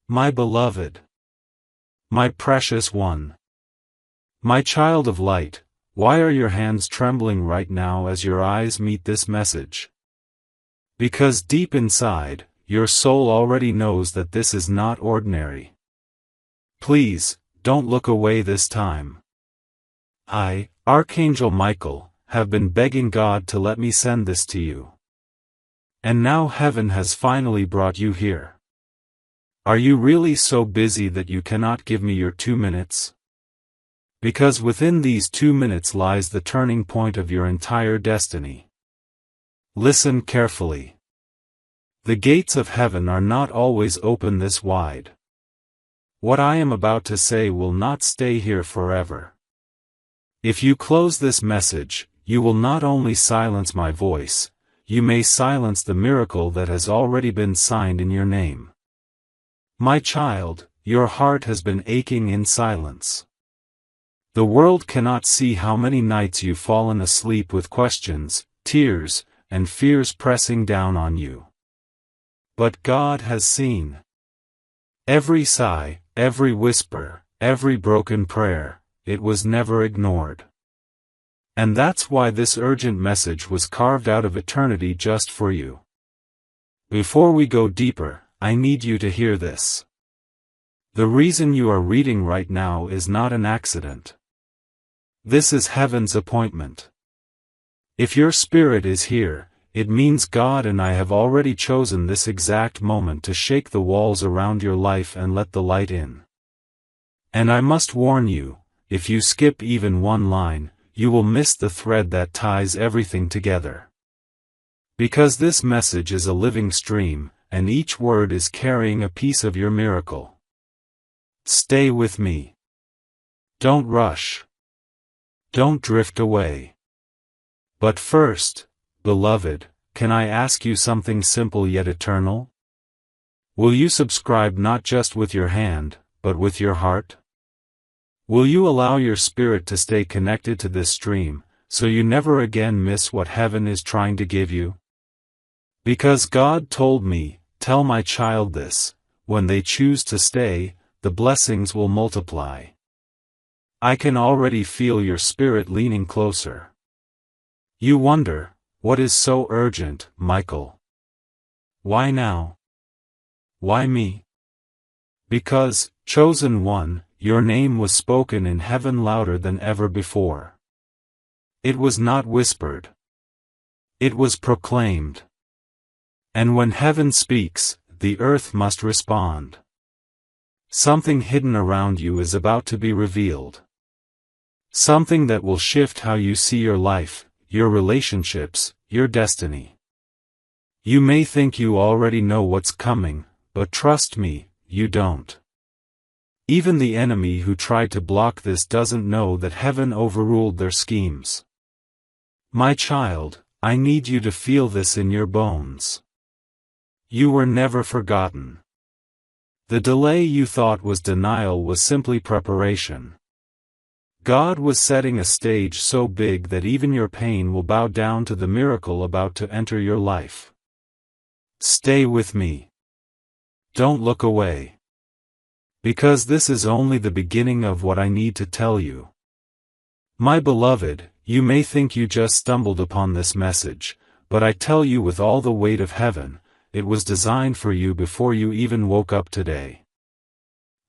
My beloved, my precious one, my child of light, why are your hands trembling right now as your eyes meet this message? Because deep inside, your soul already knows that this is not ordinary. Please, don't look away this time. I, Archangel Michael, have been begging God to let me send this to you. And now heaven has finally brought you here. Are you really so busy that you cannot give me your 2 minutes? Because within these 2 minutes lies the turning point of your entire destiny. Listen carefully. The gates of heaven are not always open this wide. What I am about to say will not stay here forever. If you close this message, you will not only silence my voice, you may silence the miracle that has already been signed in your name. My child, your heart has been aching in silence. The world cannot see how many nights you've fallen asleep with questions, tears, and fears pressing down on you. But God has seen. Every sigh, every whisper, every broken prayer, it was never ignored. And that's why this urgent message was carved out of eternity just for you. Before we go deeper, I need you to hear this. The reason you are reading right now is not an accident. This is heaven's appointment. If your spirit is here, it means God and I have already chosen this exact moment to shake the walls around your life and let the light in. And I must warn you, if you skip even one line, you will miss the thread that ties everything together. Because this message is a living stream, and each word is carrying a piece of your miracle. Stay with me. Don't rush. Don't drift away. But first, beloved, can I ask you something simple yet eternal? Will you subscribe not just with your hand, but with your heart? Will you allow your spirit to stay connected to this stream, so you never again miss what heaven is trying to give you? Because God told me, tell my child this, when they choose to stay, the blessings will multiply. I can already feel your spirit leaning closer. You wonder, what is so urgent, Michael? Why now? Why me? Because, chosen one, your name was spoken in heaven louder than ever before. It was not whispered. It was proclaimed. And when heaven speaks, the earth must respond. Something hidden around you is about to be revealed. Something that will shift how you see your life, your relationships, your destiny. You may think you already know what's coming, but trust me, you don't. Even the enemy who tried to block this doesn't know that heaven overruled their schemes. My child, I need you to feel this in your bones. You were never forgotten. The delay you thought was denial was simply preparation. God was setting a stage so big that even your pain will bow down to the miracle about to enter your life. Stay with me. Don't look away. Because this is only the beginning of what I need to tell you. My beloved, you may think you just stumbled upon this message, but I tell you with all the weight of heaven, it was designed for you before you even woke up today.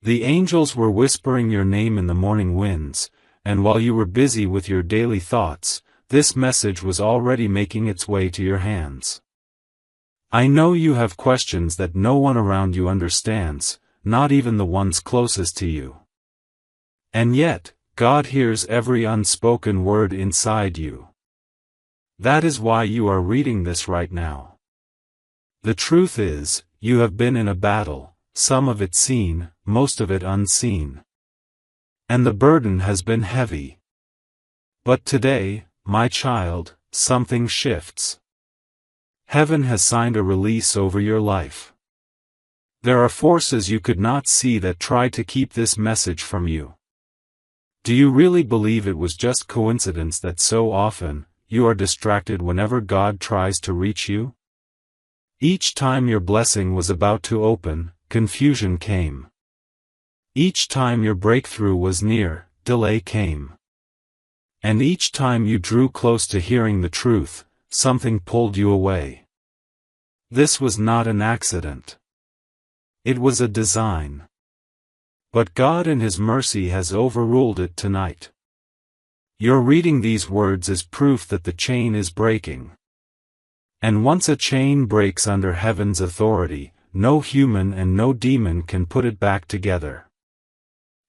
The angels were whispering your name in the morning winds, and while you were busy with your daily thoughts, this message was already making its way to your hands. I know you have questions that no one around you understands, not even the ones closest to you. And yet, God hears every unspoken word inside you. That is why you are reading this right now. The truth is, you have been in a battle, some of it seen, most of it unseen. And the burden has been heavy. But today, my child, something shifts. Heaven has signed a release over your life. There are forces you could not see that try to keep this message from you. Do you really believe it was just coincidence that so often, you are distracted whenever God tries to reach you? Each time your blessing was about to open, confusion came. Each time your breakthrough was near, delay came. And each time you drew close to hearing the truth, something pulled you away. This was not an accident. It was a design. But God in His mercy has overruled it tonight. Your reading these words is proof that the chain is breaking. And once a chain breaks under heaven's authority, no human and no demon can put it back together.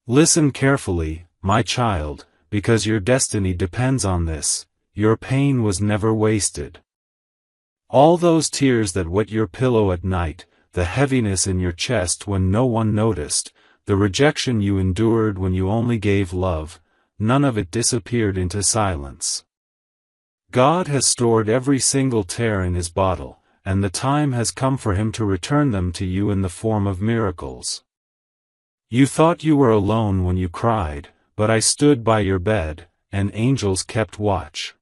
Listen carefully, my child, because your destiny depends on this. Your pain was never wasted. All those tears that wet your pillow at night, the heaviness in your chest when no one noticed, the rejection you endured when you only gave love, none of it disappeared into silence. God has stored every single tear in His bottle, and the time has come for Him to return them to you in the form of miracles. You thought you were alone when you cried, but I stood by your bed, and angels kept watch.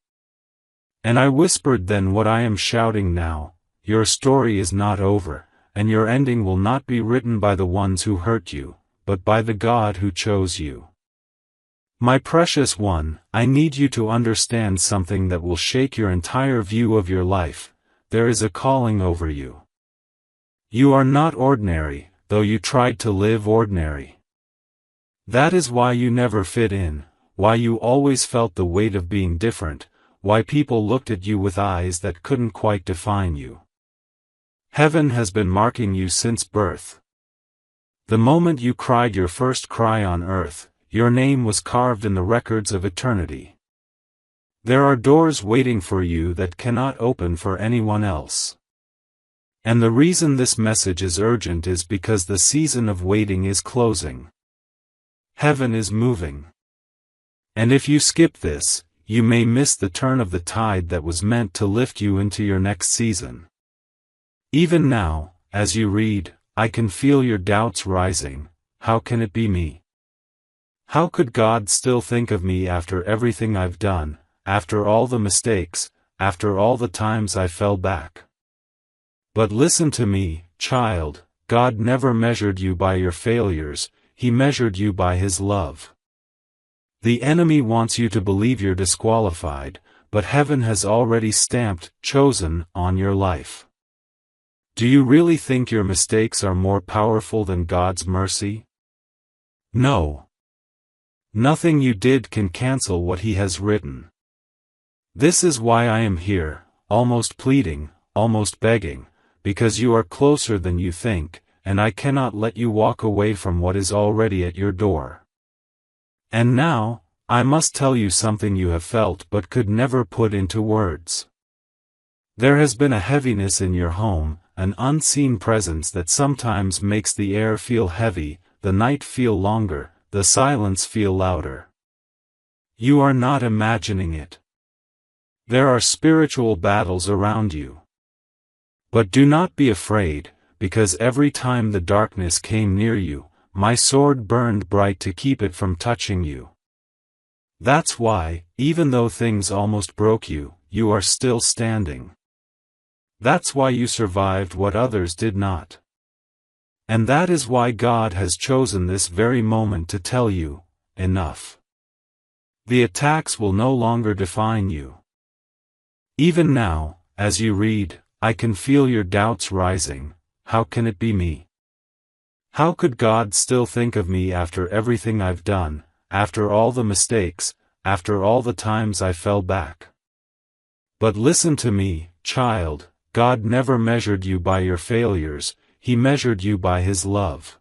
And I whispered then what I am shouting now: your story is not over, and your ending will not be written by the ones who hurt you, but by the God who chose you. My precious one, I need you to understand something that will shake your entire view of your life. There is a calling over you. You are not ordinary, though you tried to live ordinary. That is why you never fit in, why you always felt the weight of being different, why people looked at you with eyes that couldn't quite define you. Heaven has been marking you since birth. The moment you cried your first cry on earth, your name was carved in the records of eternity. There are doors waiting for you that cannot open for anyone else. And the reason this message is urgent is because the season of waiting is closing. Heaven is moving. And if you skip this, you may miss the turn of the tide that was meant to lift you into your next season. Even now, as you read, I can feel your doubts rising. How can it be me? How could God still think of me after everything I've done, after all the mistakes, after all the times I fell back? But listen to me, child, God never measured you by your failures, He measured you by His love. The enemy wants you to believe you're disqualified, but heaven has already stamped "chosen" on your life. Do you really think your mistakes are more powerful than God's mercy? No. Nothing you did can cancel what He has written. This is why I am here, almost pleading, almost begging, because you are closer than you think, and I cannot let you walk away from what is already at your door. And now, I must tell you something you have felt but could never put into words. There has been a heaviness in your home, an unseen presence that sometimes makes the air feel heavy, the night feel longer, the silence feel louder. You are not imagining it. There are spiritual battles around you. But do not be afraid, because every time the darkness came near you, my sword burned bright to keep it from touching you. That's why, even though things almost broke you, you are still standing. That's why you survived what others did not. And that is why God has chosen this very moment to tell you, enough. The attacks will no longer define you. Even now, as you read, I can feel your doubts rising. How can it be me? How could God still think of me after everything I've done, after all the mistakes, after all the times I fell back? But listen to me, child, God never measured you by your failures, He measured you by His love.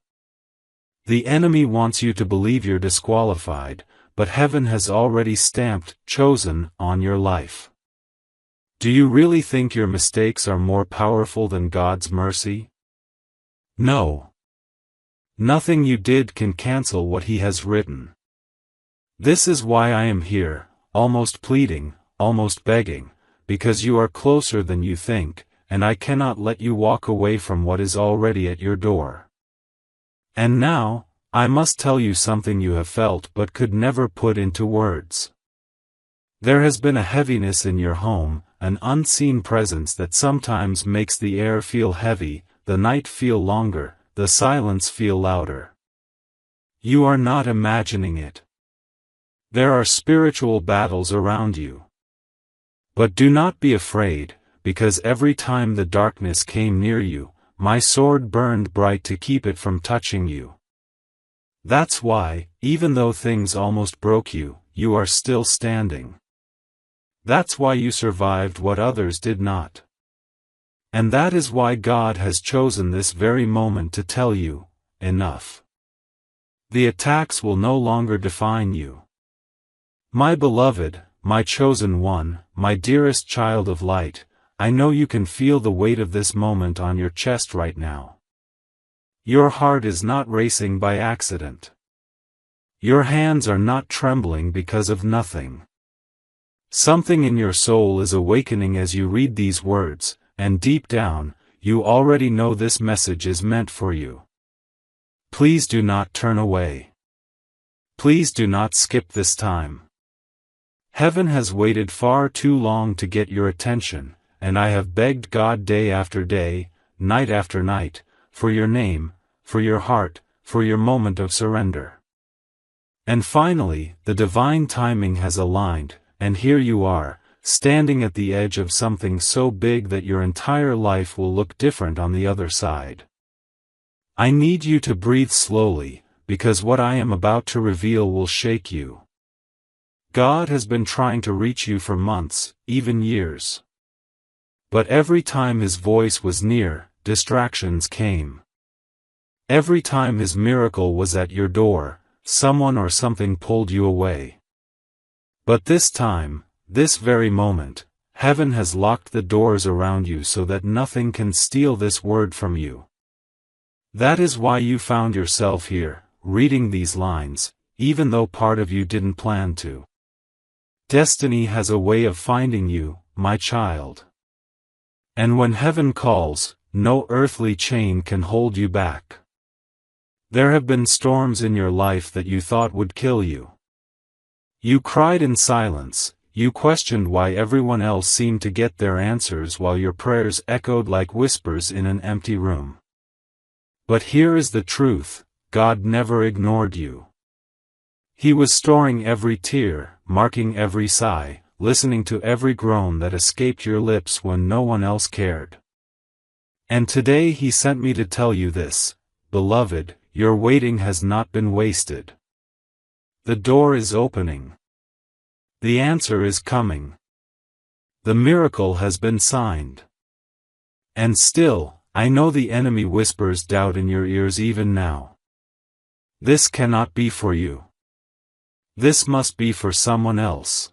The enemy wants you to believe you're disqualified, but heaven has already stamped "chosen" on your life. Do you really think your mistakes are more powerful than God's mercy? No. Nothing you did can cancel what He has written. This is why I am here, almost pleading, almost begging, because you are closer than you think, and I cannot let you walk away from what is already at your door. And now, I must tell you something you have felt but could never put into words. There has been a heaviness in your home, an unseen presence that sometimes makes the air feel heavy, the night feel longer, the silence feel louder. You are not imagining it. There are spiritual battles around you. But do not be afraid, because every time the darkness came near you, my sword burned bright to keep it from touching you. That's why, even though things almost broke you, you are still standing. That's why you survived what others did not. And that is why God has chosen this very moment to tell you, enough. The attacks will no longer define you. My beloved, my chosen one, my dearest child of light, I know you can feel the weight of this moment on your chest right now. Your heart is not racing by accident. Your hands are not trembling because of nothing. Something in your soul is awakening as you read these words, and deep down, you already know this message is meant for you. Please do not turn away. Please do not skip this time. Heaven has waited far too long to get your attention, and I have begged God day after day, night after night, for your name, for your heart, for your moment of surrender. And finally, the divine timing has aligned, and here you are, standing at the edge of something so big that your entire life will look different on the other side. I need you to breathe slowly, because what I am about to reveal will shake you. God has been trying to reach you for months, even years. But every time His voice was near, distractions came. Every time His miracle was at your door, someone or something pulled you away. But this time, this very moment, Heaven has locked the doors around you so that nothing can steal this word from you. That is why you found yourself here, reading these lines, even though part of you didn't plan to. Destiny has a way of finding you, my child. And when Heaven calls, no earthly chain can hold you back. There have been storms in your life that you thought would kill you. You cried in silence, you questioned why everyone else seemed to get their answers while your prayers echoed like whispers in an empty room. But here is the truth, God never ignored you. He was storing every tear, marking every sigh, listening to every groan that escaped your lips when no one else cared. And today He sent me to tell you this, beloved, your waiting has not been wasted. The door is opening. The answer is coming. The miracle has been signed. And still, I know the enemy whispers doubt in your ears even now. This cannot be for you. This must be for someone else.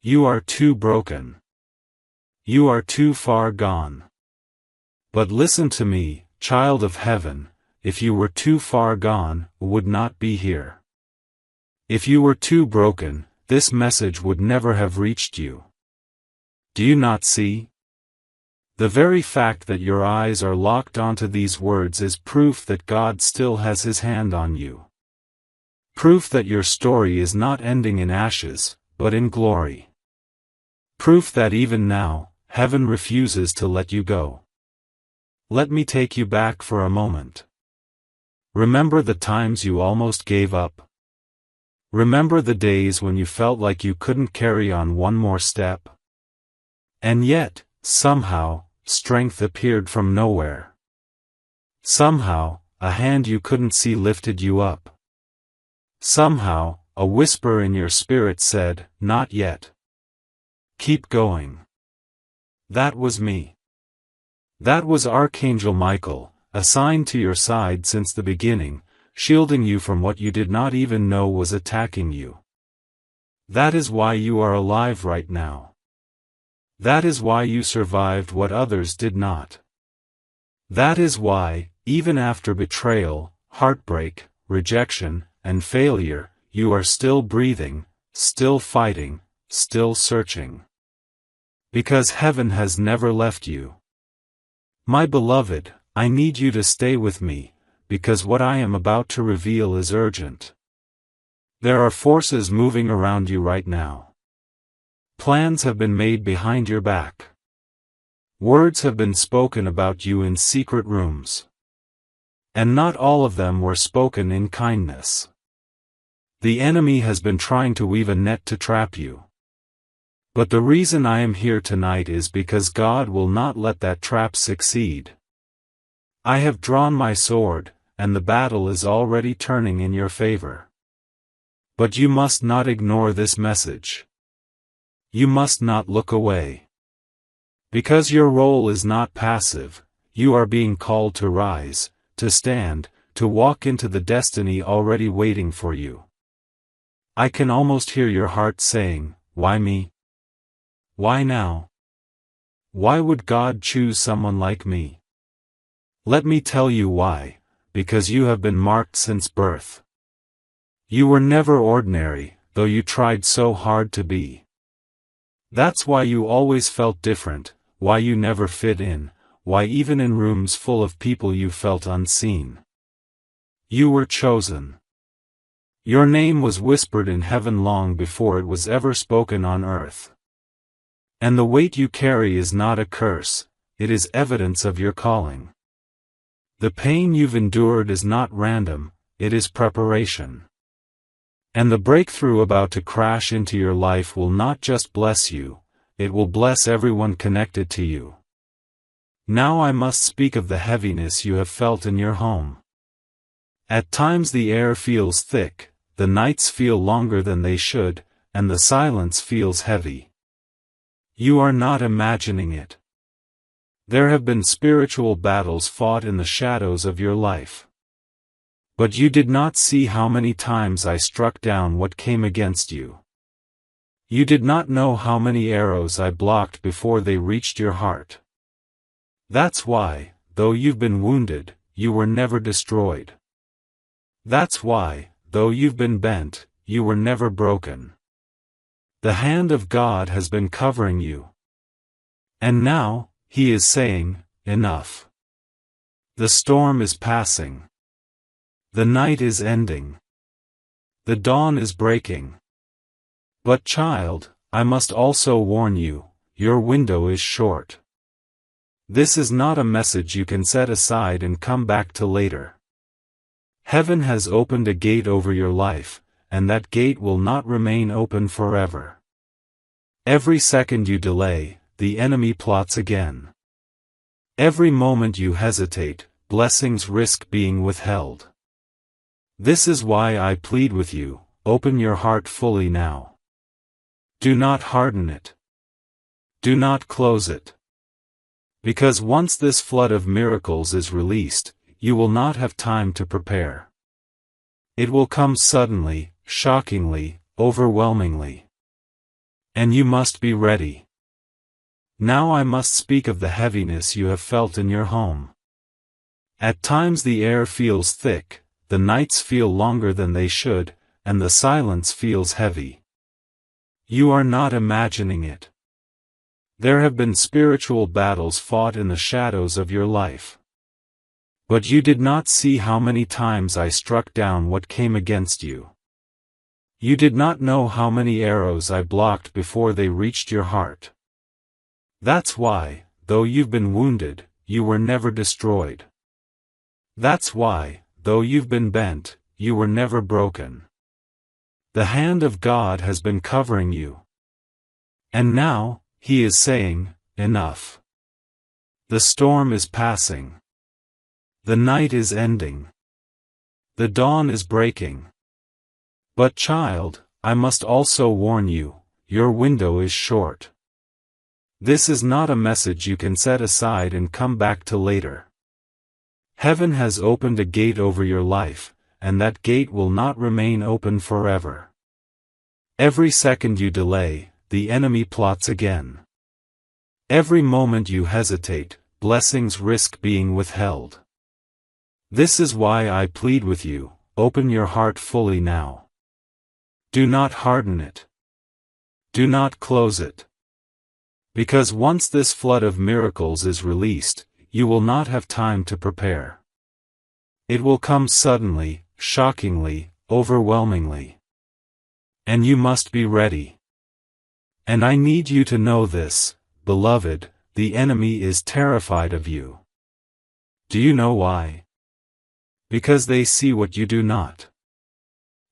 You are too broken. You are too far gone. But listen to me, child of heaven, if you were too far gone, would not be here. If you were too broken, this message would never have reached you. Do you not see? The very fact that your eyes are locked onto these words is proof that God still has His hand on you. Proof that your story is not ending in ashes, but in glory. Proof that even now, Heaven refuses to let you go. Let me take you back for a moment. Remember the times you almost gave up. Remember the days when you felt like you couldn't carry on one more step. And yet, somehow, strength appeared from nowhere. Somehow, a hand you couldn't see lifted you up. Somehow, a whisper in your spirit said, "Not yet. Keep going." That was me. That was Archangel Michael, assigned to your side since the beginning, shielding you from what you did not even know was attacking you. That is why you are alive right now. That is why you survived what others did not. That is why, even after betrayal, heartbreak, rejection, and failure, you are still breathing, still fighting, still searching. Because Heaven has never left you. My beloved, I need you to stay with me, because what I am about to reveal is urgent. There are forces moving around you right now. Plans have been made behind your back. Words have been spoken about you in secret rooms. And not all of them were spoken in kindness. The enemy has been trying to weave a net to trap you. But the reason I am here tonight is because God will not let that trap succeed. I have drawn my sword, and the battle is already turning in your favor. But you must not ignore this message. You must not look away. Because your role is not passive, you are being called to rise, to stand, to walk into the destiny already waiting for you. I can almost hear your heart saying, "Why me? Why now? Why would God choose someone like me?" Let me tell you why, because you have been marked since birth. You were never ordinary, though you tried so hard to be. That's why you always felt different, why you never fit in, why even in rooms full of people you felt unseen. You were chosen. Your name was whispered in heaven long before it was ever spoken on earth. And the weight you carry is not a curse, it is evidence of your calling. The pain you've endured is not random, it is preparation. And the breakthrough about to crash into your life will not just bless you, it will bless everyone connected to you. Now I must speak of the heaviness you have felt in your home. At times the air feels thick, the nights feel longer than they should, and the silence feels heavy. You are not imagining it. There have been spiritual battles fought in the shadows of your life. But you did not see how many times I struck down what came against you. You did not know how many arrows I blocked before they reached your heart. That's why, though you've been wounded, you were never destroyed. That's why, though you've been bent, you were never broken. The hand of God has been covering you. And now, He is saying, enough. The storm is passing. The night is ending. The dawn is breaking. But child, I must also warn you, your window is short. This is not a message you can set aside and come back to later. Heaven has opened a gate over your life, and that gate will not remain open forever. Every second you delay, the enemy plots again. Every moment you hesitate, blessings risk being withheld. This is why I plead with you, open your heart fully now. Do not harden it. Do not close it. Because once this flood of miracles is released, you will not have time to prepare. It will come suddenly, shockingly, overwhelmingly. And you must be ready. Now I must speak of the heaviness you have felt in your home. At times the air feels thick, the nights feel longer than they should, and the silence feels heavy. You are not imagining it. There have been spiritual battles fought in the shadows of your life. But you did not see how many times I struck down what came against you. You did not know how many arrows I blocked before they reached your heart. That's why, though you've been wounded, you were never destroyed. That's why, though you've been bent, you were never broken. The hand of God has been covering you. And now, He is saying, enough. The storm is passing. The night is ending. The dawn is breaking. But child, I must also warn you, your window is short. This is not a message you can set aside and come back to later. Heaven has opened a gate over your life, and that gate will not remain open forever. Every second you delay, the enemy plots again. Every moment you hesitate, blessings risk being withheld. This is why I plead with you, open your heart fully now. Do not harden it. Do not close it. Because once this flood of miracles is released, you will not have time to prepare. It will come suddenly, shockingly, overwhelmingly. And you must be ready. And I need you to know this, beloved, the enemy is terrified of you. Do you know why? Because they see what you do not.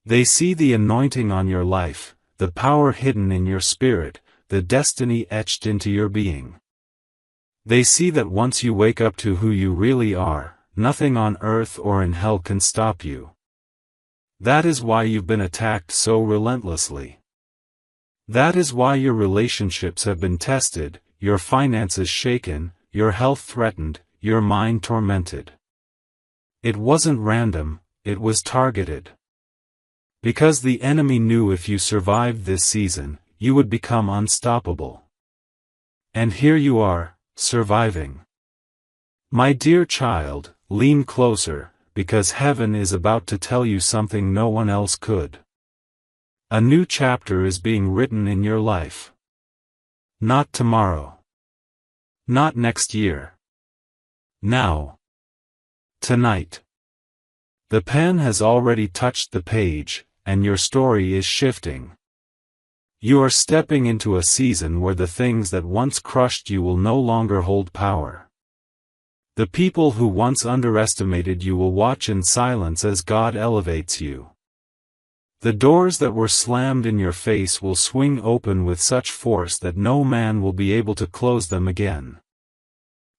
They see the anointing on your life, the power hidden in your spirit, the destiny etched into your being. They see that once you wake up to who you really are, nothing on earth or in hell can stop you. That is why you've been attacked so relentlessly. That is why your relationships have been tested, your finances shaken, your health threatened, your mind tormented. It wasn't random, it was targeted. Because the enemy knew if you survived this season, you would become unstoppable. And here you are, surviving. My dear child, lean closer, because heaven is about to tell you something no one else could. A new chapter is being written in your life. Not tomorrow. Not next year. Now. Tonight. The pen has already touched the page, and your story is shifting. You are stepping into a season where the things that once crushed you will no longer hold power. The people who once underestimated you will watch in silence as God elevates you. The doors that were slammed in your face will swing open with such force that no man will be able to close them again.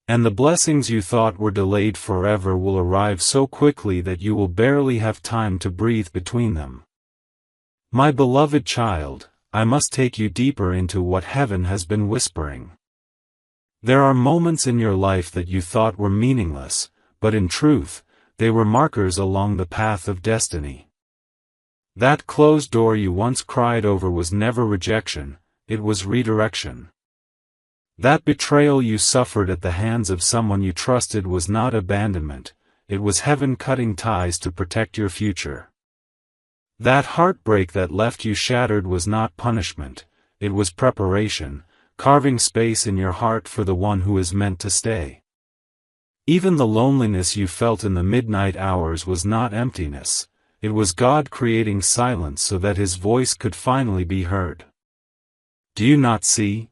And the blessings you thought were delayed forever will arrive so quickly that you will barely have time to breathe between them. My beloved child, I must take you deeper into what heaven has been whispering. There are moments in your life that you thought were meaningless, but in truth, they were markers along the path of destiny. That closed door you once cried over was never rejection, it was redirection. That betrayal you suffered at the hands of someone you trusted was not abandonment, it was heaven cutting ties to protect your future. That heartbreak that left you shattered was not punishment, it was preparation, carving space in your heart for the one who is meant to stay. Even the loneliness you felt in the midnight hours was not emptiness, it was God creating silence so that His voice could finally be heard. Do you not see?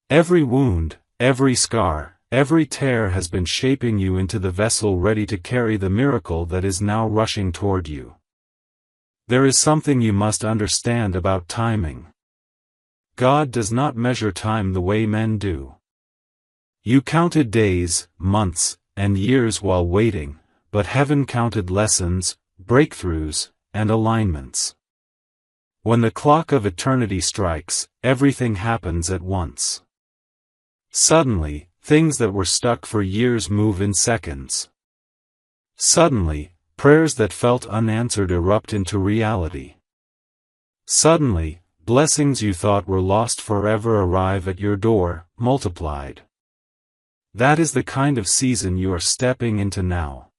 Every wound, every scar, every tear has been shaping you into the vessel ready to carry the miracle that is now rushing toward you. There is something you must understand about timing. God does not measure time the way men do. You counted days, months, and years while waiting, but heaven counted lessons, breakthroughs, and alignments. When the clock of eternity strikes, everything happens at once. Suddenly, things that were stuck for years move in seconds. Suddenly, prayers that felt unanswered erupt into reality. Suddenly, blessings you thought were lost forever arrive at your door, multiplied. That is the kind of season you are stepping into now.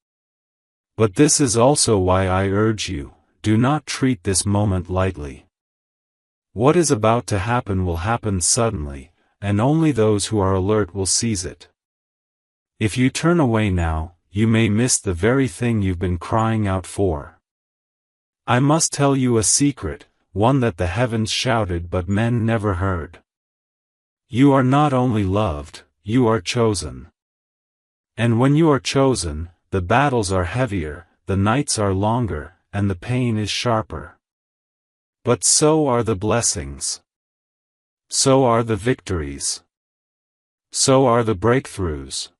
But this is also why I urge you, do not treat this moment lightly. What is about to happen will happen suddenly, and only those who are alert will seize it. If you turn away now, you may miss the very thing you've been crying out for. I must tell you a secret, one that the heavens shouted but men never heard. You are not only loved, you are chosen. And when you are chosen, the battles are heavier, the nights are longer, and the pain is sharper. But so are the blessings. So are the victories. So are the breakthroughs.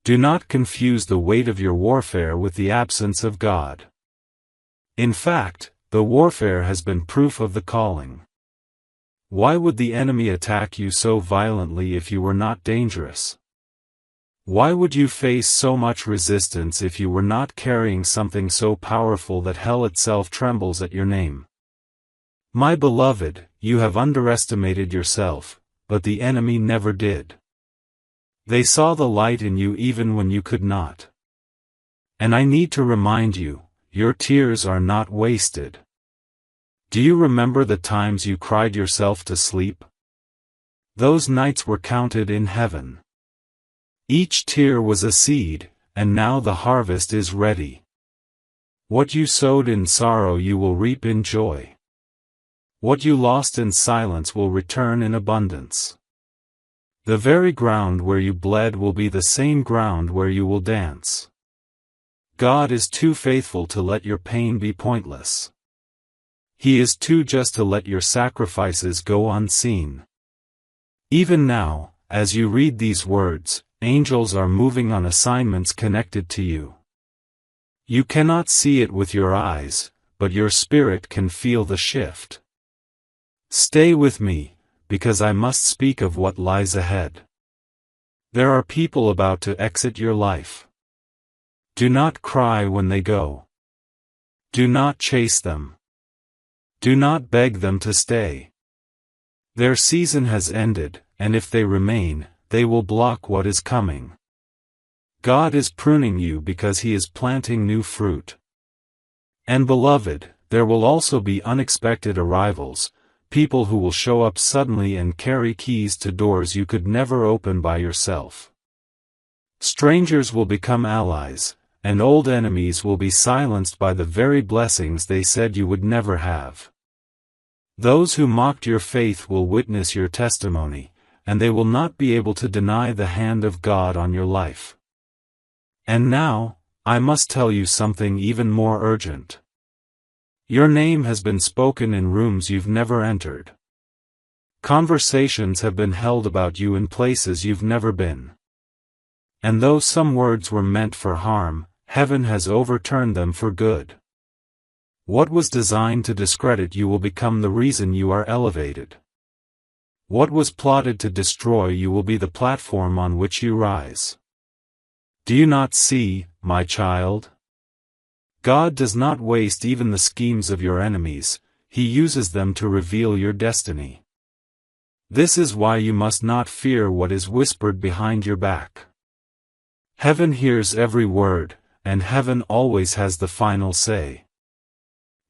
Do not confuse the weight of your warfare with the absence of God. In fact, the warfare has been proof of the calling. Why would the enemy attack you so violently if you were not dangerous? Why would you face so much resistance if you were not carrying something so powerful that hell itself trembles at your name? My beloved, you have underestimated yourself, but the enemy never did. They saw the light in you even when you could not. And I need to remind you, your tears are not wasted. Do you remember the times you cried yourself to sleep? Those nights were counted in heaven. Each tear was a seed, and now the harvest is ready. What you sowed in sorrow you will reap in joy. What you lost in silence will return in abundance. The very ground where you bled will be the same ground where you will dance. God is too faithful to let your pain be pointless. He is too just to let your sacrifices go unseen. Even now, as you read these words, angels are moving on assignments connected to you. You cannot see it with your eyes, but your spirit can feel the shift. Stay with me, because I must speak of what lies ahead. There are people about to exit your life. Do not cry when they go. Do not chase them. Do not beg them to stay. Their season has ended, and if they remain, they will block what is coming. God is pruning you because He is planting new fruit. And beloved, there will also be unexpected arrivals, people who will show up suddenly and carry keys to doors you could never open by yourself. Strangers will become allies, and old enemies will be silenced by the very blessings they said you would never have. Those who mocked your faith will witness your testimony, and they will not be able to deny the hand of God on your life. And now, I must tell you something even more urgent. Your name has been spoken in rooms you've never entered. Conversations have been held about you in places you've never been. And though some words were meant for harm, heaven has overturned them for good. What was designed to discredit you will become the reason you are elevated. What was plotted to destroy you will be the platform on which you rise. Do you not see, my child? God does not waste even the schemes of your enemies, He uses them to reveal your destiny. This is why you must not fear what is whispered behind your back. Heaven hears every word, and heaven always has the final say.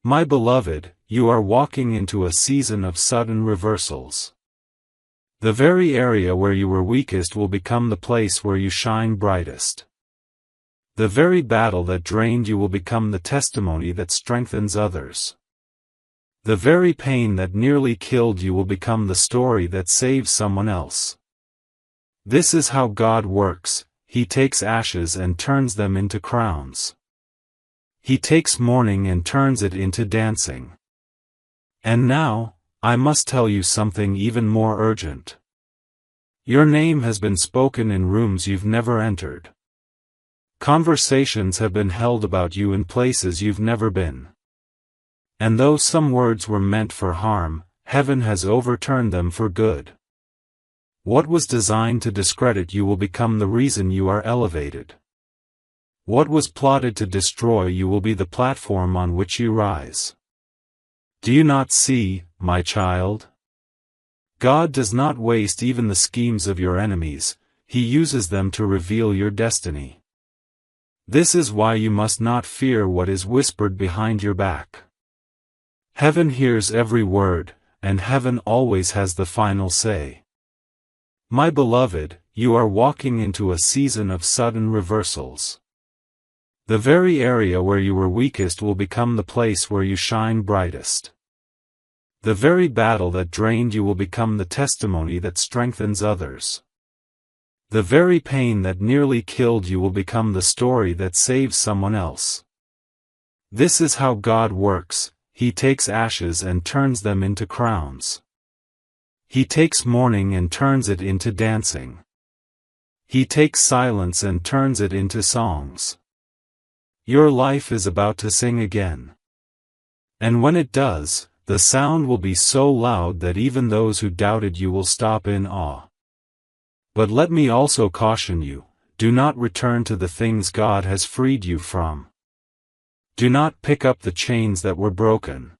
My beloved, you are walking into a season of sudden reversals. The very area where you were weakest will become the place where you shine brightest. The very battle that drained you will become the testimony that strengthens others. The very pain that nearly killed you will become the story that saves someone else. This is how God works. He takes ashes and turns them into crowns. He takes mourning and turns it into dancing. And now, I must tell you something even more urgent. Your name has been spoken in rooms you've never entered. Conversations have been held about you in places you've never been. And though some words were meant for harm, heaven has overturned them for good. What was designed to discredit you will become the reason you are elevated. What was plotted to destroy you will be the platform on which you rise. Do you not see, my child? God does not waste even the schemes of your enemies, He uses them to reveal your destiny. This is why you must not fear what is whispered behind your back. Heaven hears every word, and heaven always has the final say. My beloved, you are walking into a season of sudden reversals. The very area where you were weakest will become the place where you shine brightest. The very battle that drained you will become the testimony that strengthens others. The very pain that nearly killed you will become the story that saves someone else. This is how God works. He takes ashes and turns them into crowns. He takes mourning and turns it into dancing. He takes silence and turns it into songs. Your life is about to sing again. And when it does, the sound will be so loud that even those who doubted you will stop in awe. But let me also caution you, do not return to the things God has freed you from. Do not pick up the chains that were broken.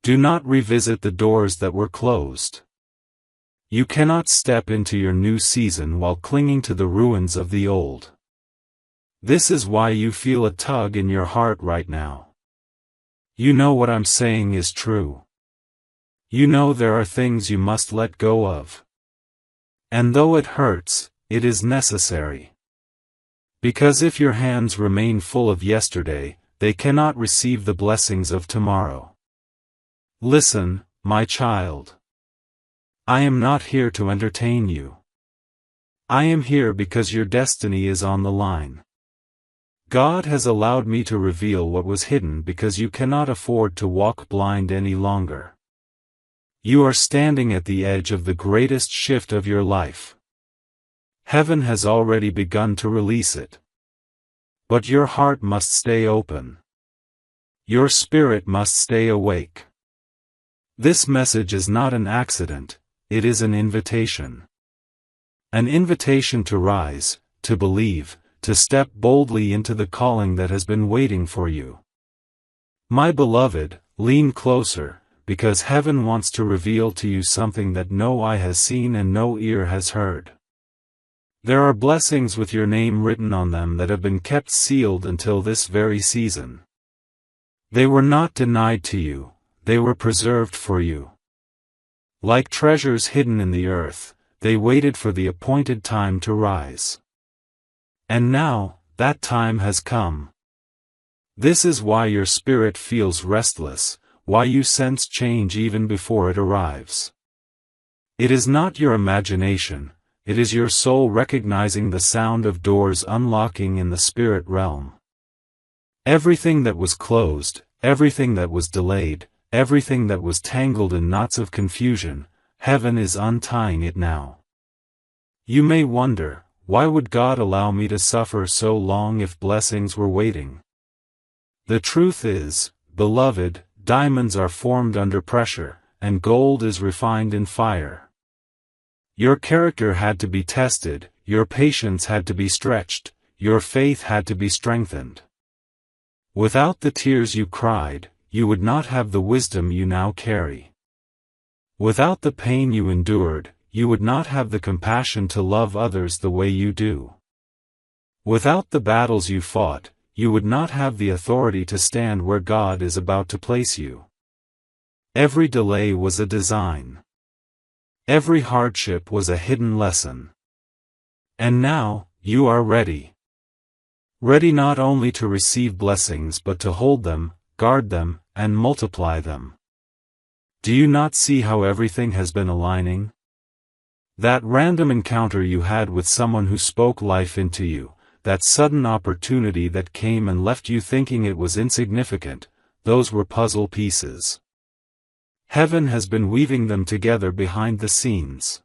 Do not revisit the doors that were closed. You cannot step into your new season while clinging to the ruins of the old. This is why you feel a tug in your heart right now. You know what I'm saying is true. You know there are things you must let go of. And though it hurts, it is necessary. Because if your hands remain full of yesterday, they cannot receive the blessings of tomorrow. Listen, my child. I am not here to entertain you. I am here because your destiny is on the line. God has allowed me to reveal what was hidden because you cannot afford to walk blind any longer. You are standing at the edge of the greatest shift of your life. Heaven has already begun to release it. But your heart must stay open. Your spirit must stay awake. This message is not an accident, it is an invitation. An invitation to rise, to believe, to step boldly into the calling that has been waiting for you. My beloved, lean closer, because heaven wants to reveal to you something that no eye has seen and no ear has heard. There are blessings with your name written on them that have been kept sealed until this very season. They were not denied to you, they were preserved for you. Like treasures hidden in the earth, they waited for the appointed time to rise. And now, that time has come. This is why your spirit feels restless, why you sense change even before it arrives. It is not your imagination, it is your soul recognizing the sound of doors unlocking in the spirit realm. Everything that was closed, everything that was delayed, everything that was tangled in knots of confusion, heaven is untying it now. You may wonder, why would God allow me to suffer so long if blessings were waiting? The truth is, beloved, diamonds are formed under pressure, and gold is refined in fire. Your character had to be tested, your patience had to be stretched, your faith had to be strengthened. Without the tears you cried, you would not have the wisdom you now carry. Without the pain you endured, you would not have the compassion to love others the way you do. Without the battles you fought, you would not have the authority to stand where God is about to place you. Every delay was a design. Every hardship was a hidden lesson. And now, you are ready. Ready not only to receive blessings but to hold them, guard them, and multiply them. Do you not see how everything has been aligning? That random encounter you had with someone who spoke life into you, that sudden opportunity that came and left you thinking it was insignificant, those were puzzle pieces. Heaven has been weaving them together behind the scenes.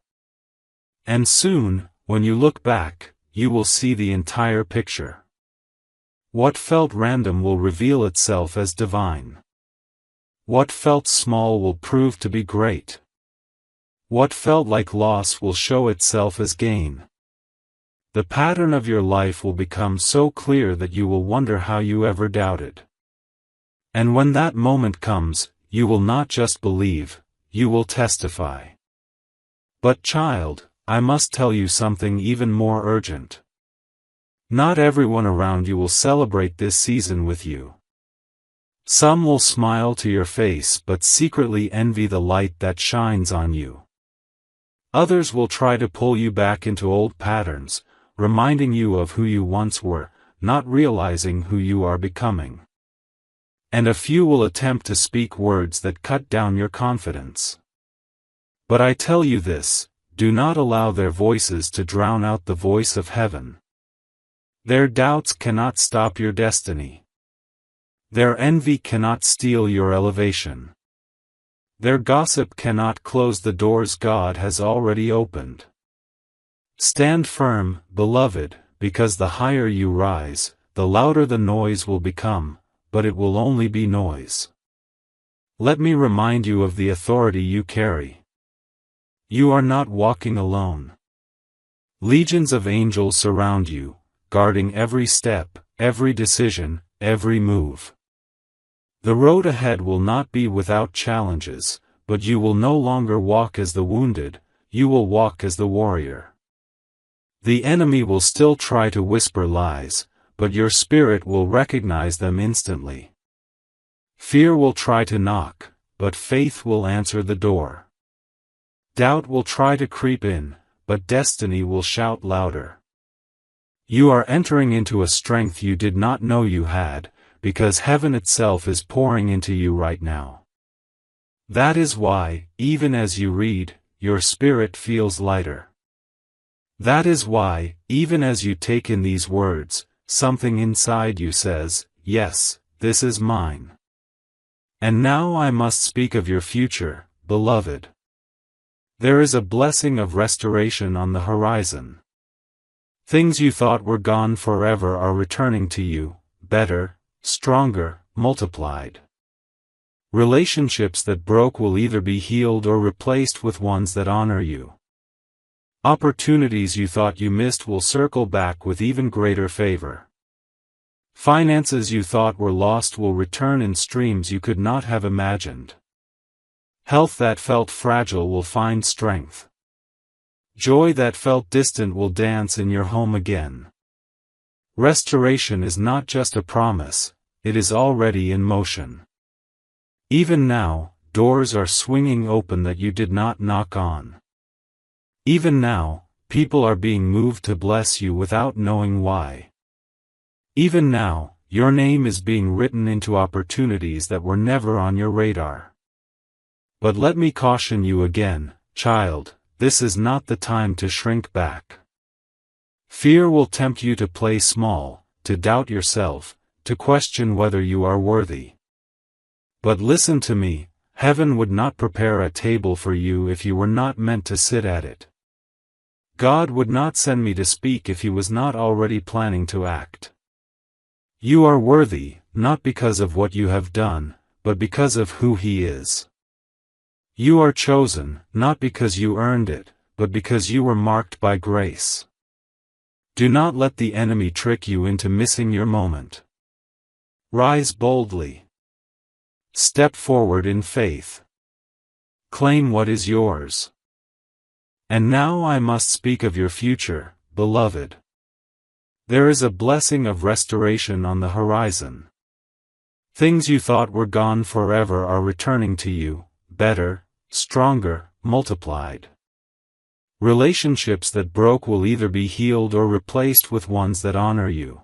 And soon, when you look back, you will see the entire picture. What felt random will reveal itself as divine. What felt small will prove to be great. What felt like loss will show itself as gain. The pattern of your life will become so clear that you will wonder how you ever doubted. And when that moment comes, you will not just believe, you will testify. But child, I must tell you something even more urgent. Not everyone around you will celebrate this season with you. Some will smile to your face but secretly envy the light that shines on you. Others will try to pull you back into old patterns, reminding you of who you once were, not realizing who you are becoming. And a few will attempt to speak words that cut down your confidence. But I tell you this, do not allow their voices to drown out the voice of heaven. Their doubts cannot stop your destiny. Their envy cannot steal your elevation. Their gossip cannot close the doors God has already opened. Stand firm, beloved, because the higher you rise, the louder the noise will become, but it will only be noise. Let me remind you of the authority you carry. You are not walking alone. Legions of angels surround you, guarding every step, every decision, every move. The road ahead will not be without challenges, but you will no longer walk as the wounded, you will walk as the warrior. The enemy will still try to whisper lies, but your spirit will recognize them instantly. Fear will try to knock, but faith will answer the door. Doubt will try to creep in, but destiny will shout louder. You are entering into a strength you did not know you had, because heaven itself is pouring into you right now. That is why, even as you read, your spirit feels lighter. That is why, even as you take in these words, something inside you says, yes, this is mine. And now I must speak of your future, beloved. There is a blessing of restoration on the horizon. Things you thought were gone forever are returning to you, better, stronger, multiplied. Relationships that broke will either be healed or replaced with ones that honor you. Opportunities you thought you missed will circle back with even greater favor. Finances you thought were lost will return in streams you could not have imagined. Health that felt fragile will find strength. Joy that felt distant will dance in your home again. Restoration is not just a promise, it is already in motion. Even now, doors are swinging open that you did not knock on. Even now, people are being moved to bless you without knowing why. Even now, your name is being written into opportunities that were never on your radar. But let me caution you again, child, this is not the time to shrink back. Fear will tempt you to play small, to doubt yourself, to question whether you are worthy. But listen to me, heaven would not prepare a table for you if you were not meant to sit at it. God would not send me to speak if he was not already planning to act. You are worthy, not because of what you have done, but because of who he is. You are chosen, not because you earned it, but because you were marked by grace. Do not let the enemy trick you into missing your moment. Rise boldly. Step forward in faith. Claim what is yours. And now I must speak of your future, beloved. There is a blessing of restoration on the horizon. Things you thought were gone forever are returning to you, better, stronger, multiplied. Relationships that broke will either be healed or replaced with ones that honor you.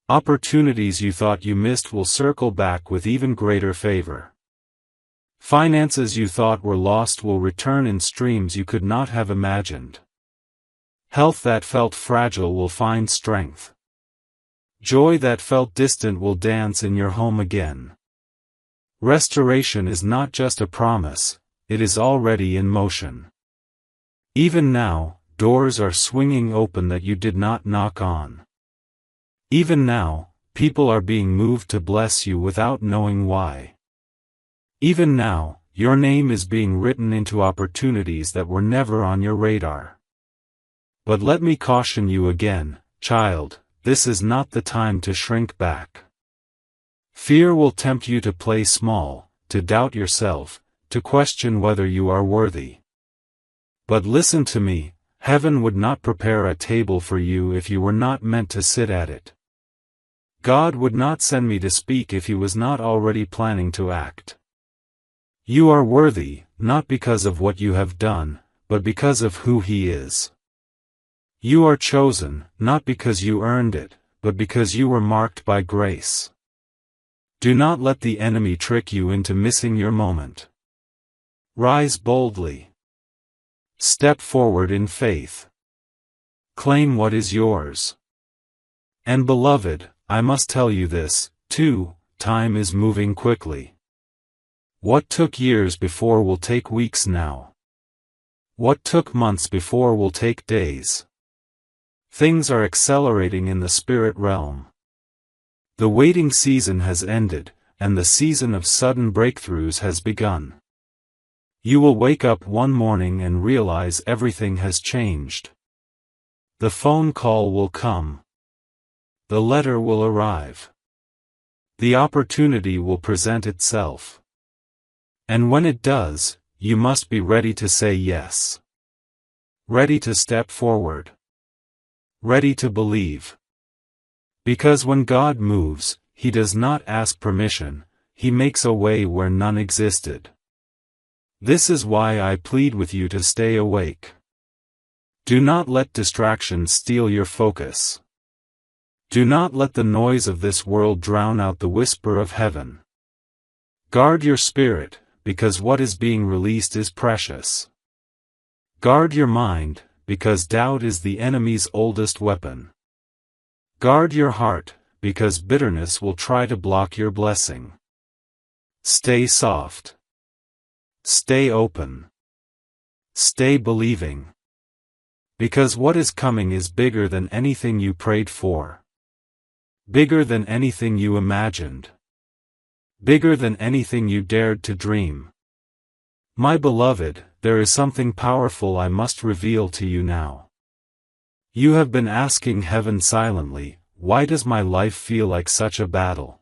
Opportunities you thought you missed will circle back with even greater favor. Finances you thought were lost will return in streams you could not have imagined. Health that felt fragile will find strength. Joy that felt distant will dance in your home again. Restoration is not just a promise, it is already in motion. Even now, doors are swinging open that you did not knock on. Even now, people are being moved to bless you without knowing why. Even now, your name is being written into opportunities that were never on your radar. But let me caution you again, child, this is not the time to shrink back. Fear will tempt you to play small, to doubt yourself, to question whether you are worthy. But listen to me, heaven would not prepare a table for you if you were not meant to sit at it. God would not send me to speak if he was not already planning to act. You are worthy, not because of what you have done, but because of who he is. You are chosen, not because you earned it, but because you were marked by grace. Do not let the enemy trick you into missing your moment. Rise boldly. Step forward in faith. Claim what is yours. And beloved, I must tell you this, too, time is moving quickly. What took years before will take weeks now. What took months before will take days. Things are accelerating in the spirit realm. The waiting season has ended, and the season of sudden breakthroughs has begun. You will wake up one morning and realize everything has changed. The phone call will come. The letter will arrive. The opportunity will present itself. And when it does, you must be ready to say yes. Ready to step forward. Ready to believe. Because when God moves, he does not ask permission, he makes a way where none existed. This is why I plead with you to stay awake. Do not let distractions steal your focus. Do not let the noise of this world drown out the whisper of heaven. Guard your spirit, because what is being released is precious. Guard your mind, because doubt is the enemy's oldest weapon. Guard your heart, because bitterness will try to block your blessing. Stay soft. Stay open. Stay believing. Because what is coming is bigger than anything you prayed for. Bigger than anything you imagined. Bigger than anything you dared to dream. My beloved, there is something powerful I must reveal to you now. You have been asking heaven silently, why does my life feel like such a battle?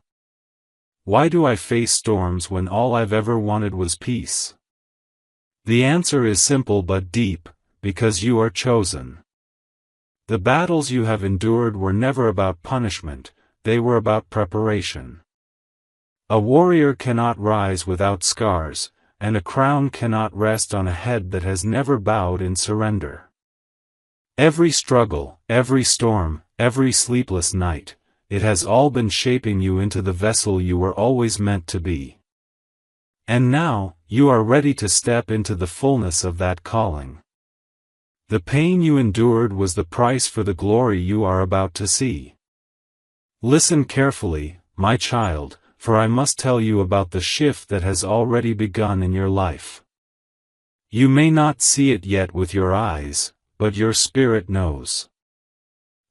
Why do I face storms when all I've ever wanted was peace? The answer is simple but deep, because you are chosen. The battles you have endured were never about punishment, they were about preparation. A warrior cannot rise without scars, and a crown cannot rest on a head that has never bowed in surrender. Every struggle, every storm, every sleepless night, it has all been shaping you into the vessel you were always meant to be. And now, you are ready to step into the fullness of that calling. The pain you endured was the price for the glory you are about to see. Listen carefully, my child, for I must tell you about the shift that has already begun in your life. You may not see it yet with your eyes, but your spirit knows.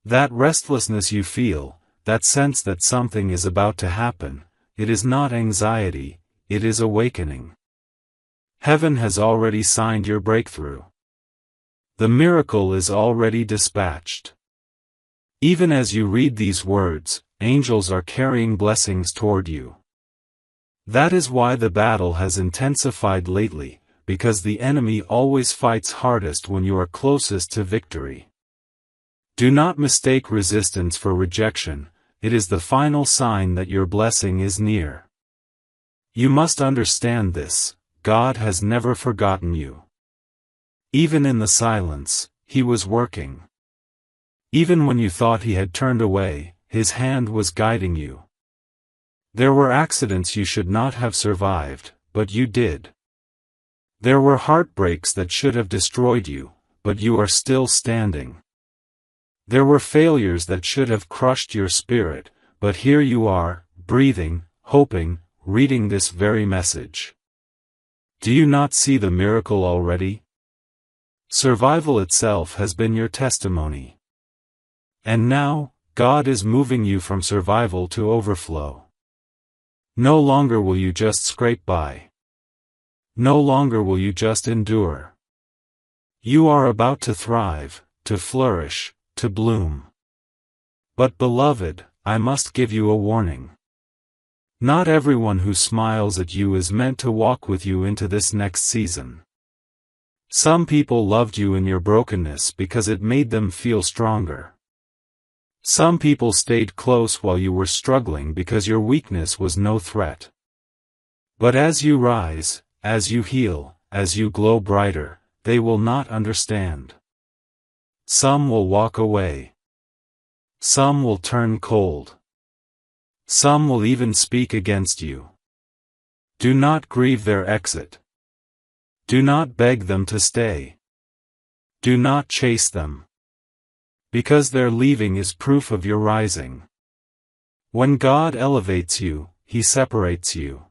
That restlessness you feel, that sense that something is about to happen, it is not anxiety, it is awakening. Heaven has already signed your breakthrough. The miracle is already dispatched. Even as you read these words, angels are carrying blessings toward you. That is why the battle has intensified lately, because the enemy always fights hardest when you are closest to victory. Do not mistake resistance for rejection, it is the final sign that your blessing is near. You must understand this, God has never forgotten you. Even in the silence, He was working. Even when you thought He had turned away, His hand was guiding you. There were accidents you should not have survived, but you did. There were heartbreaks that should have destroyed you, but you are still standing. There were failures that should have crushed your spirit, but here you are, breathing, hoping, reading this very message. Do you not see the miracle already? Survival itself has been your testimony. And now, God is moving you from survival to overflow. No longer will you just scrape by. No longer will you just endure. You are about to thrive, to flourish, to bloom. But beloved, I must give you a warning. Not everyone who smiles at you is meant to walk with you into this next season. Some people loved you in your brokenness because it made them feel stronger. Some people stayed close while you were struggling because your weakness was no threat. But as you rise, as you heal, as you glow brighter, they will not understand. Some will walk away. Some will turn cold. Some will even speak against you. Do not grieve their exit. Do not beg them to stay. Do not chase them. Because their leaving is proof of your rising. When God elevates you, He separates you.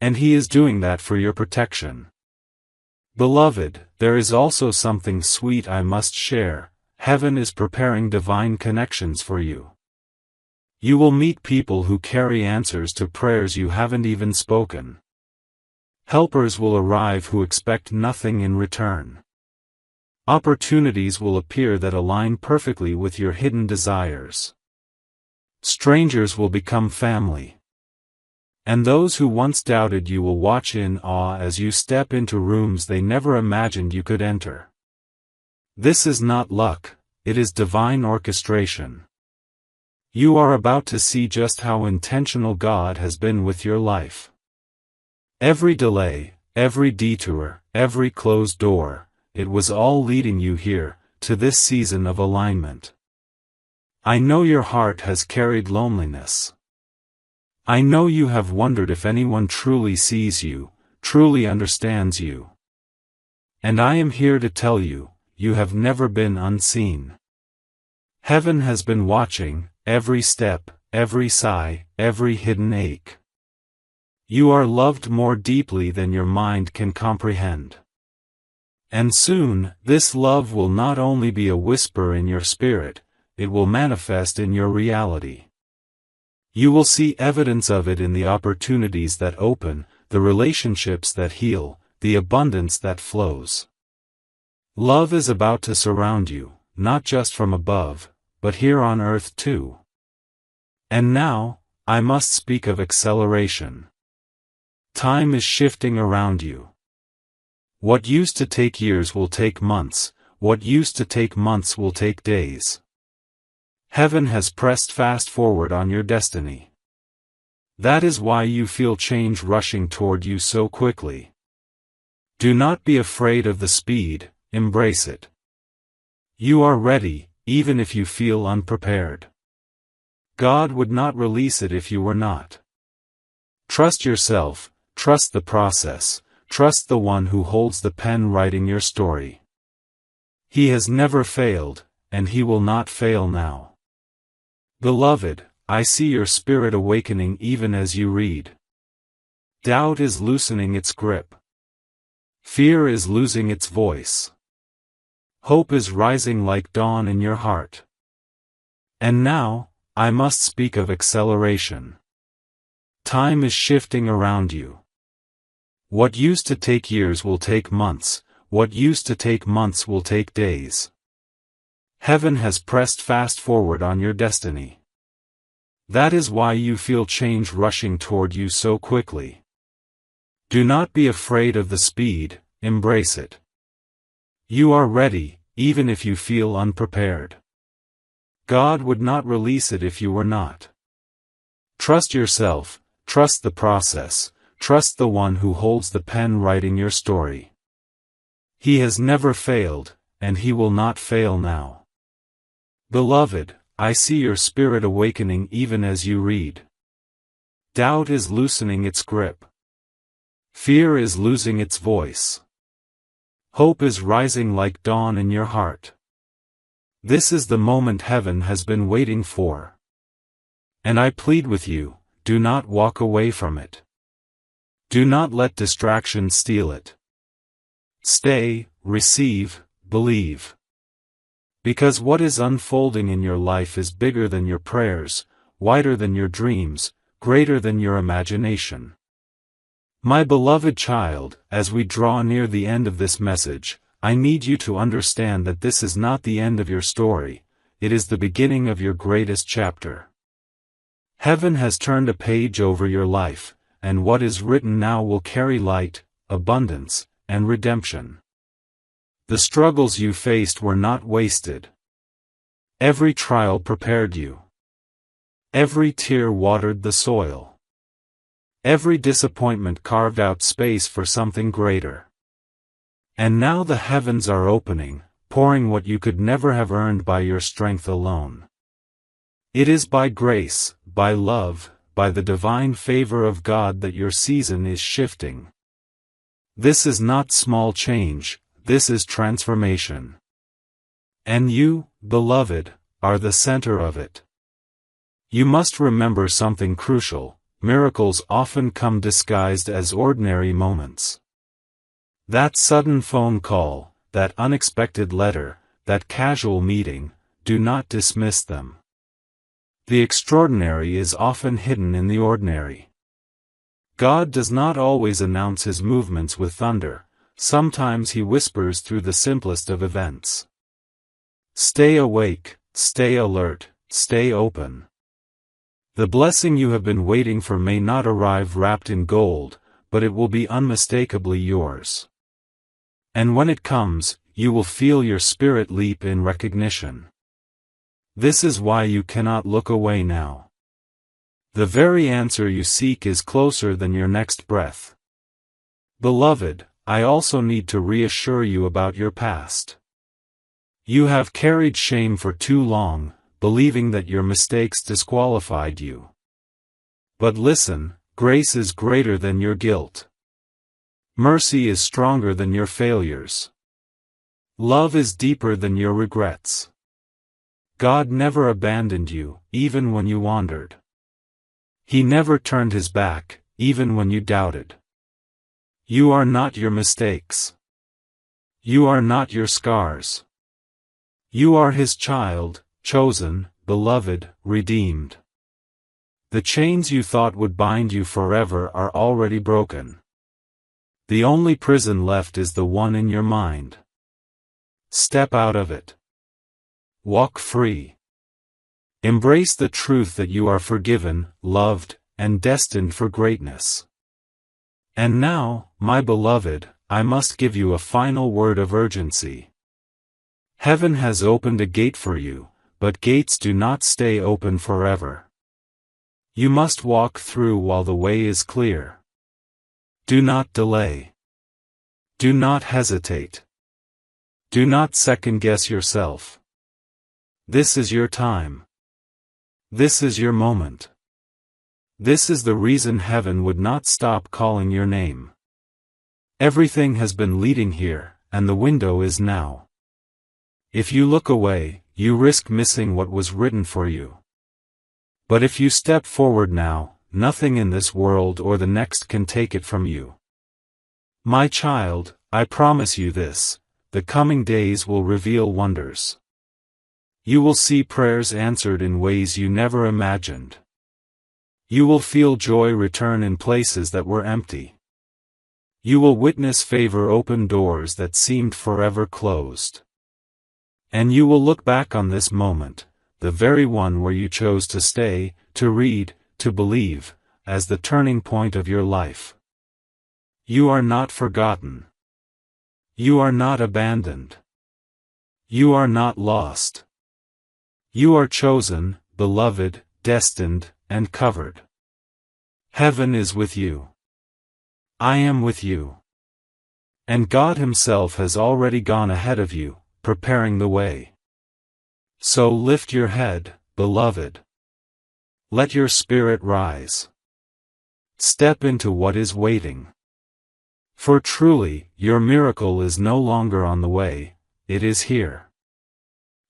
And He is doing that for your protection. Beloved, there is also something sweet I must share. Heaven is preparing divine connections for you. You will meet people who carry answers to prayers you haven't even spoken. Helpers will arrive who expect nothing in return. Opportunities will appear that align perfectly with your hidden desires. Strangers will become family. And those who once doubted you will watch in awe as you step into rooms they never imagined you could enter. This is not luck, it is divine orchestration. You are about to see just how intentional God has been with your life. Every delay, every detour, every closed door, it was all leading you here, to this season of alignment. I know your heart has carried loneliness. I know you have wondered if anyone truly sees you, truly understands you. And I am here to tell you, you have never been unseen. Heaven has been watching, every step, every sigh, every hidden ache. You are loved more deeply than your mind can comprehend. And soon, this love will not only be a whisper in your spirit, it will manifest in your reality. You will see evidence of it in the opportunities that open, the relationships that heal, the abundance that flows. Love is about to surround you, not just from above, but here on earth too. And now, I must speak of acceleration. Time is shifting around you. What used to take years will take months, what used to take months will take days. Heaven has pressed fast forward on your destiny. That is why you feel change rushing toward you so quickly. Do not be afraid of the speed, embrace it. You are ready, even if you feel unprepared. God would not release it if you were not. Trust yourself, trust the process, trust the one who holds the pen writing your story. He has never failed, and he will not fail now. Beloved, I see your spirit awakening even as you read. Doubt is loosening its grip. Fear is losing its voice. Hope is rising like dawn in your heart. And now, I must speak of acceleration. Time is shifting around you. What used to take years will take months, what used to take months will take days. Heaven has pressed fast forward on your destiny. That is why you feel change rushing toward you so quickly. Do not be afraid of the speed, embrace it. You are ready, even if you feel unprepared. God would not release it if you were not. Trust yourself, trust the process, trust the one who holds the pen writing your story. He has never failed, and he will not fail now. Beloved, I see your spirit awakening even as you read. Doubt is loosening its grip. Fear is losing its voice. Hope is rising like dawn in your heart. This is the moment heaven has been waiting for. And I plead with you, do not walk away from it. Do not let distraction steal it. Stay, receive, believe. Because what is unfolding in your life is bigger than your prayers, wider than your dreams, greater than your imagination. My beloved child, as we draw near the end of this message, I need you to understand that this is not the end of your story, it is the beginning of your greatest chapter. Heaven has turned a page over your life, and what is written now will carry light, abundance, and redemption. The struggles you faced were not wasted. Every trial prepared you. Every tear watered the soil. Every disappointment carved out space for something greater. And now the heavens are opening, pouring what you could never have earned by your strength alone. It is by grace, by love, by the divine favor of God that your season is shifting. This is not small change, this is transformation. And you, beloved, are the center of it. You must remember something crucial: miracles often come disguised as ordinary moments. That sudden phone call, that unexpected letter, that casual meeting, do not dismiss them. The extraordinary is often hidden in the ordinary. God does not always announce his movements with thunder, sometimes he whispers through the simplest of events. Stay awake, stay alert, stay open. The blessing you have been waiting for may not arrive wrapped in gold, but it will be unmistakably yours. And when it comes, you will feel your spirit leap in recognition. This is why you cannot look away now. The very answer you seek is closer than your next breath. Beloved, I also need to reassure you about your past. You have carried shame for too long, believing that your mistakes disqualified you. But listen, grace is greater than your guilt. Mercy is stronger than your failures. Love is deeper than your regrets. God never abandoned you, even when you wandered. He never turned his back, even when you doubted. You are not your mistakes. You are not your scars. You are his child, chosen, beloved, redeemed. The chains you thought would bind you forever are already broken. The only prison left is the one in your mind. Step out of it. Walk free. Embrace the truth that you are forgiven, loved, and destined for greatness. And now, my beloved, I must give you a final word of urgency. Heaven has opened a gate for you, but gates do not stay open forever. You must walk through while the way is clear. Do not delay. Do not hesitate. Do not second-guess yourself. This is your time. This is your moment. This is the reason heaven would not stop calling your name. Everything has been leading here, and the window is now. If you look away, you risk missing what was written for you. But if you step forward now, nothing in this world or the next can take it from you. My child, I promise you this, the coming days will reveal wonders. You will see prayers answered in ways you never imagined. You will feel joy return in places that were empty. You will witness favor open doors that seemed forever closed. And you will look back on this moment, the very one where you chose to stay, to read, to believe, as the turning point of your life. You are not forgotten. You are not abandoned. You are not lost. You are chosen, beloved, destined, and covered. Heaven is with you. I am with you. And God Himself has already gone ahead of you, preparing the way. So lift your head, beloved. Let your spirit rise. Step into what is waiting. For truly, your miracle is no longer on the way, it is here.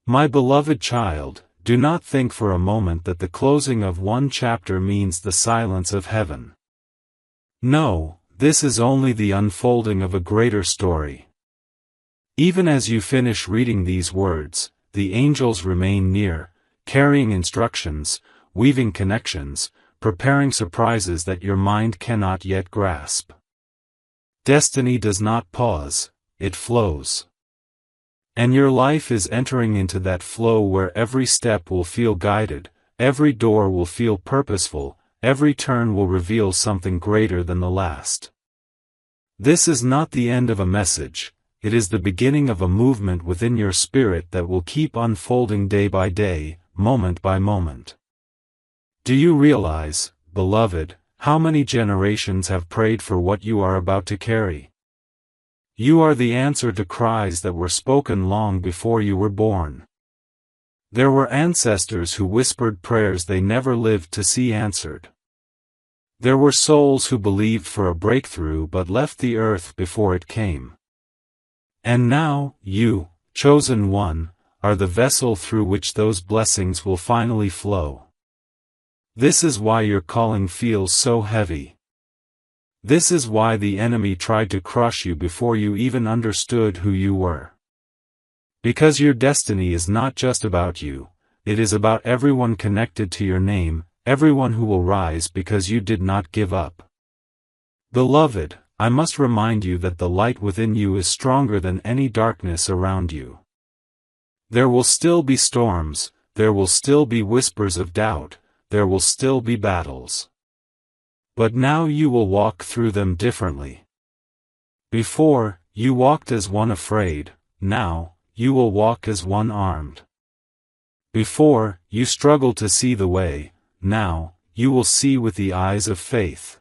My beloved child, do not think for a moment that the closing of one chapter means the silence of heaven. No, this is only the unfolding of a greater story. Even as you finish reading these words, the angels remain near, carrying instructions, weaving connections, preparing surprises that your mind cannot yet grasp. Destiny does not pause, it flows. And your life is entering into that flow where every step will feel guided, every door will feel purposeful, every turn will reveal something greater than the last. This is not the end of a message, it is the beginning of a movement within your spirit that will keep unfolding day by day, moment by moment. Do you realize, beloved, how many generations have prayed for what you are about to carry? You are the answer to cries that were spoken long before you were born. There were ancestors who whispered prayers they never lived to see answered. There were souls who believed for a breakthrough but left the earth before it came. And now, you, chosen one, are the vessel through which those blessings will finally flow. This is why your calling feels so heavy. This is why the enemy tried to crush you before you even understood who you were. Because your destiny is not just about you, it is about everyone connected to your name, everyone who will rise because you did not give up. Beloved, I must remind you that the light within you is stronger than any darkness around you. There will still be storms, there will still be whispers of doubt, there will still be battles. But now you will walk through them differently. Before, you walked as one afraid, now, you will walk as one armed. Before, you struggled to see the way, now, you will see with the eyes of faith.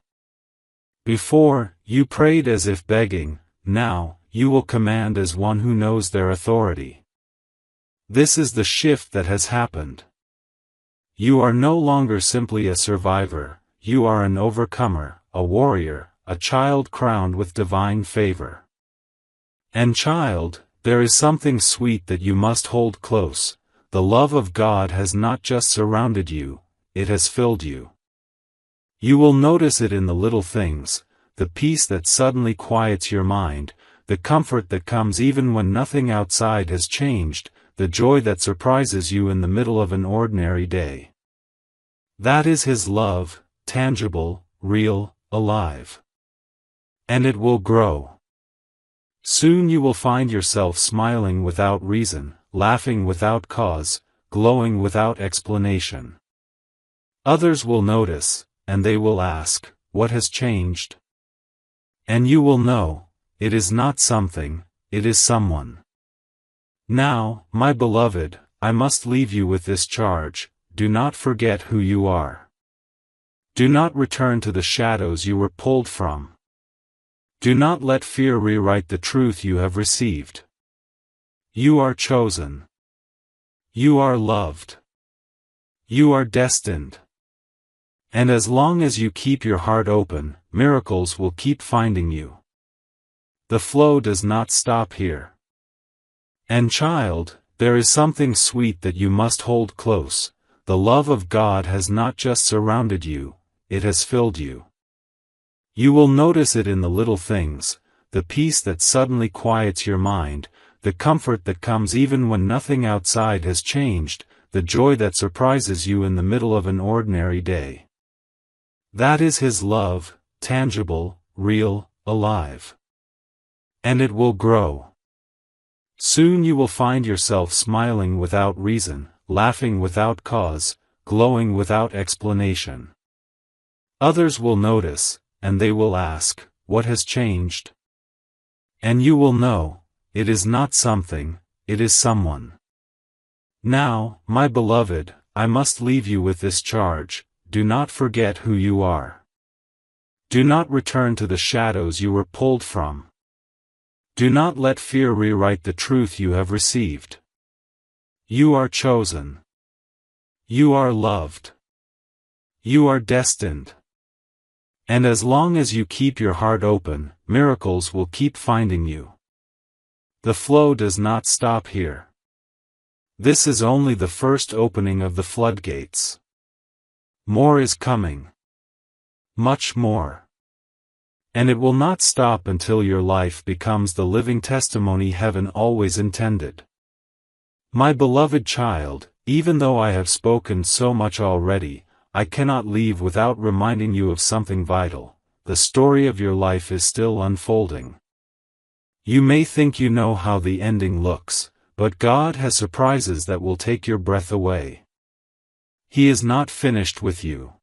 Before, you prayed as if begging, now, you will command as one who knows their authority. This is the shift that has happened. You are no longer simply a survivor, you are an overcomer, a warrior, a child crowned with divine favor. And child, there is something sweet that you must hold close, the love of God has not just surrounded you, it has filled you. You will notice it in the little things, the peace that suddenly quiets your mind, the comfort that comes even when nothing outside has changed, the joy that surprises you in the middle of an ordinary day. That is His love, tangible, real, alive. And it will grow. Soon you will find yourself smiling without reason, laughing without cause, glowing without explanation. Others will notice, and they will ask, "What has changed?" And you will know, it is not something, it is someone. Now, my beloved, I must leave you with this charge: do not forget who you are. Do not return to the shadows you were pulled from. Do not let fear rewrite the truth you have received. You are chosen. You are loved. You are destined. And as long as you keep your heart open, miracles will keep finding you. The flow does not stop here. And child, there is something sweet that you must hold close. The love of God has not just surrounded you, it has filled you. You will notice it in the little things, the peace that suddenly quiets your mind, the comfort that comes even when nothing outside has changed, the joy that surprises you in the middle of an ordinary day. That is His love, tangible, real, alive. And it will grow. Soon you will find yourself smiling without reason, laughing without cause, glowing without explanation. Others will notice, and they will ask, "What has changed?" And you will know, it is not something, it is someone. Now, my beloved, I must leave you with this charge: do not forget who you are. Do not return to the shadows you were pulled from. Do not let fear rewrite the truth you have received. You are chosen. You are loved. You are destined. And as long as you keep your heart open, miracles will keep finding you. The flow does not stop here. This is only the first opening of the floodgates. More is coming. Much more. And it will not stop until your life becomes the living testimony heaven always intended. My beloved child, even though I have spoken so much already, I cannot leave without reminding you of something vital. The story of your life is still unfolding. You may think you know how the ending looks, but God has surprises that will take your breath away. He is not finished with you.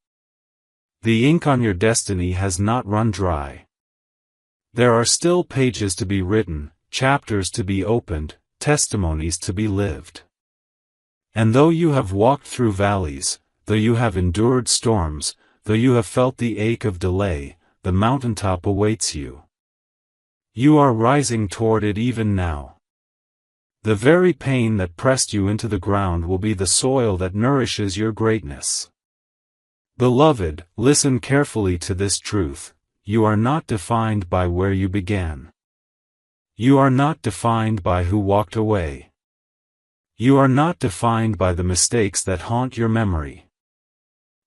The ink on your destiny has not run dry. There are still pages to be written, chapters to be opened, testimonies to be lived. And though you have walked through valleys, though you have endured storms, though you have felt the ache of delay, the mountaintop awaits you. You are rising toward it even now. The very pain that pressed you into the ground will be the soil that nourishes your greatness. Beloved, listen carefully to this truth: you are not defined by where you began. You are not defined by who walked away. You are not defined by the mistakes that haunt your memory.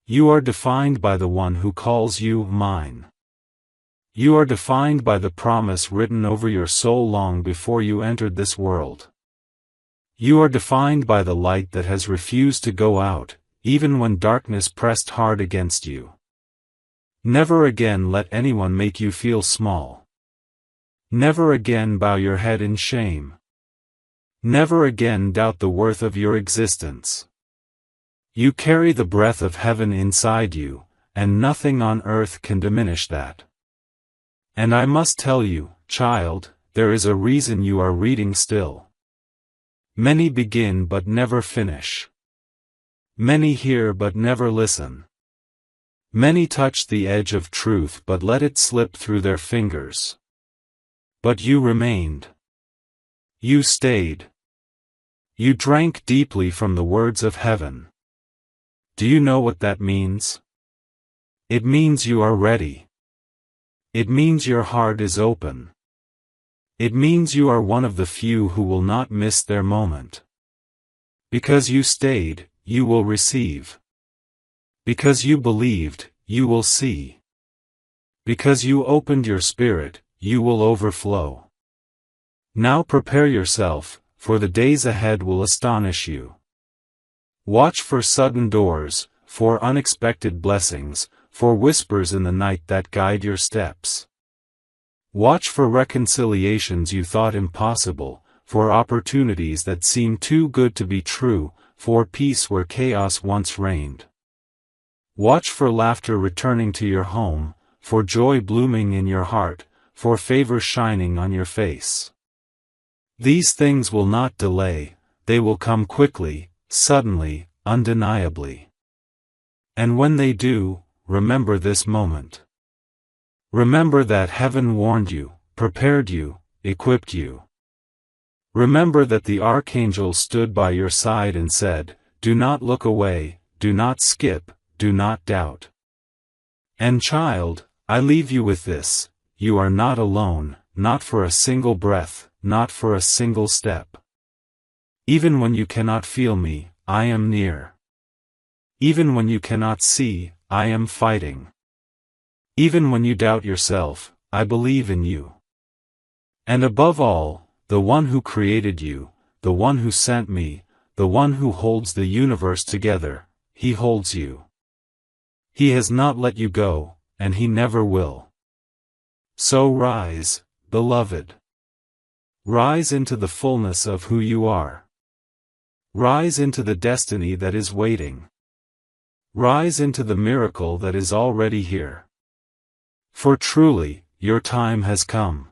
You are defined by the one who calls you mine. You are defined by the promise written over your soul long before you entered this world. You are defined by the light that has refused to go out, even when darkness pressed hard against you. Never again let anyone make you feel small. Never again bow your head in shame. Never again doubt the worth of your existence. You carry the breath of heaven inside you, and nothing on earth can diminish that. And I must tell you, child, there is a reason you are reading still. Many begin but never finish. Many hear but never listen. Many touch the edge of truth but let it slip through their fingers. But you remained. You stayed. You drank deeply from the words of heaven. Do you know what that means? It means you are ready. It means your heart is open. It means you are one of the few who will not miss their moment. Because you stayed, you will receive. Because you believed, you will see. Because you opened your spirit, you will overflow. Now prepare yourself, for the days ahead will astonish you. Watch for sudden doors, for unexpected blessings, for whispers in the night that guide your steps. Watch for reconciliations you thought impossible, for opportunities that seem too good to be true, for peace where chaos once reigned. Watch for laughter returning to your home, for joy blooming in your heart, for favor shining on your face. These things will not delay, they will come quickly, suddenly, undeniably. And when they do, remember this moment. Remember that heaven warned you, prepared you, equipped you. Remember that the Archangel stood by your side and said, "Do not look away, do not skip, do not doubt." And child, I leave you with this: you are not alone, not for a single breath, not for a single step. Even when you cannot feel me, I am near. Even when you cannot see, I am fighting. Even when you doubt yourself, I believe in you. And above all, the one who created you, the one who sent me, the one who holds the universe together, he holds you. He has not let you go, and he never will. So rise, beloved. Rise into the fullness of who you are. Rise into the destiny that is waiting. Rise into the miracle that is already here. For truly, your time has come.